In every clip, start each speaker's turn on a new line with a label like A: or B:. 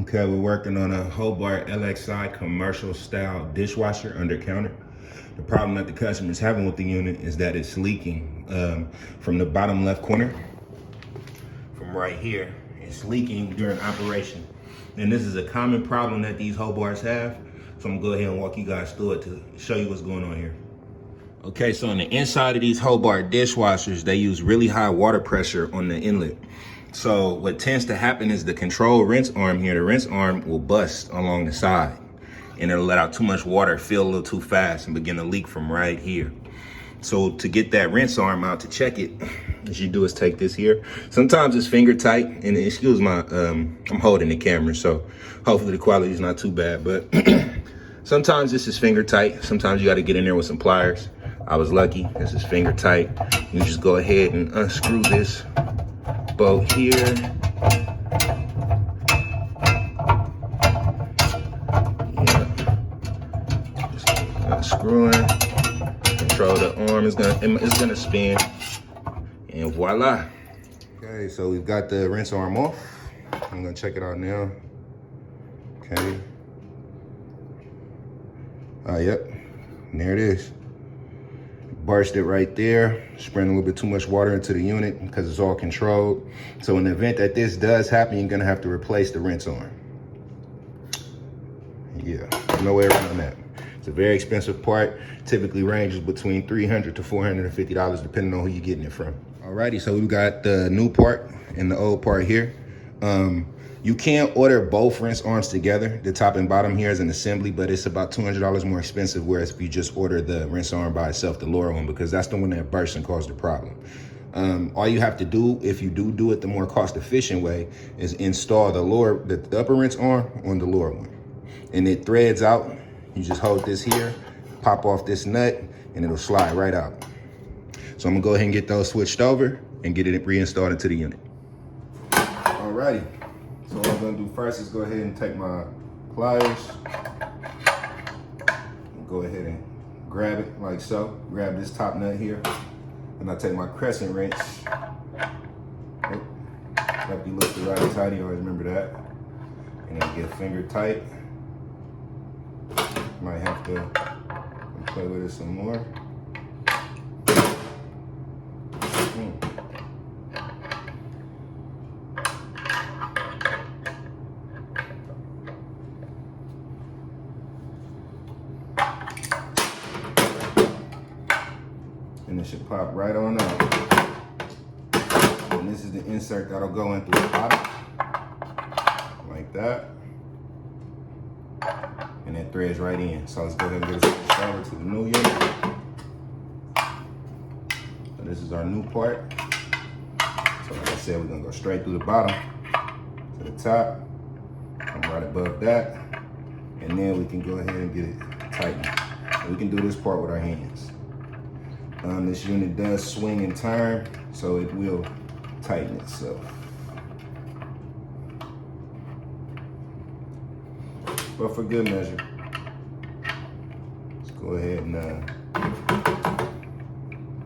A: Okay, we're working on a Hobart LXIh commercial style dishwasher Undercounter. The problem that the customer is having with the unit is that it's leaking from the bottom left corner. From right here, it's leaking during operation. And this is a common problem that these Hobarts have. So I'm gonna go ahead and walk you guys through it to show you what's going on here. Okay, so on the inside of these Hobart dishwashers, they use really high water pressure on the inlet. So what tends to happen is the control rinse arm here, the rinse arm will bust along the side and it'll let out too much water, fill a little too fast and begin to leak from right here. So to get that rinse arm out to check it, what you do is take this here. Sometimes it's finger tight, and excuse my, I'm holding the camera, so hopefully the quality is not too bad, but sometimes this is finger tight. Sometimes you gotta get in there with some pliers. I was lucky, this is finger tight. You just go ahead and unscrew this bolt here. Yeah. Just unscrewing. Control the arm, it's gonna spin, and voila. Okay, so we've got the rinse arm off. I'm gonna check it out now. Okay. Yep, and there it is. Burst it right there, spraying a little bit too much water into the unit because it's all controlled. So in the event that this does happen, you're gonna have to replace the rinse arm. Yeah, no way around that. It's a very expensive part, typically ranges between $300 to $450 depending on who you're getting it from. Alrighty, so we've got the new part and the old part here. You can order both rinse arms together. The top and bottom here is an assembly, but it's about $200 more expensive, whereas if you just order the rinse arm by itself, the lower one, because that's the one that bursts and caused the problem. All you have to do, if you do it the more cost efficient way, is install the upper rinse arm on the lower one. And it threads out. You just hold this here, pop off this nut, and it'll slide right out. So I'm gonna go ahead and get those switched over and get it reinstalled into the unit. Alrighty. So what I'm gonna do first is go ahead and take my pliers, and go ahead and grab it like so. Grab this top nut here, and I take my crescent wrench. Oh, have to look the right tighty, always remember that. And then get finger tight. Might have to play with it some more. And it should pop right on out. And this is the insert that'll go in through the bottom, like that. And it threads right in. So let's go ahead and get it switched over to the new unit. So this is our new part. So like I said, we're gonna go straight through the bottom to the top, come right above that, and then we can go ahead and get it tightened. And we can do this part with our hands. This unit does swing and turn, so it will tighten itself. But for good measure, let's go ahead and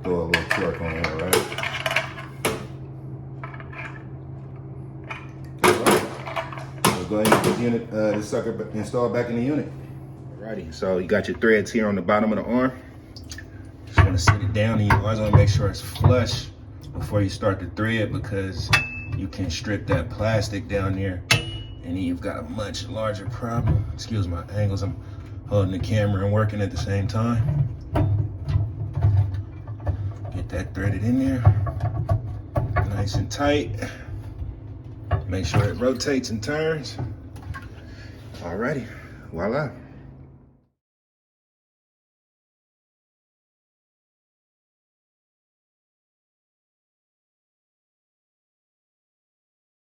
A: throw a little torque on there, right? Let's go ahead and get the unit, this sucker installed back in the unit. Alrighty, so you got your threads here on the bottom of the arm. Just want to sit it down, and you always want to make sure it's flush before you start the thread, because you can strip that plastic down there and then you've got a much larger problem. Excuse my angles, I'm holding the camera and working at the same time. Get that threaded in there, nice and tight. Make sure it rotates and turns. Alrighty, voila.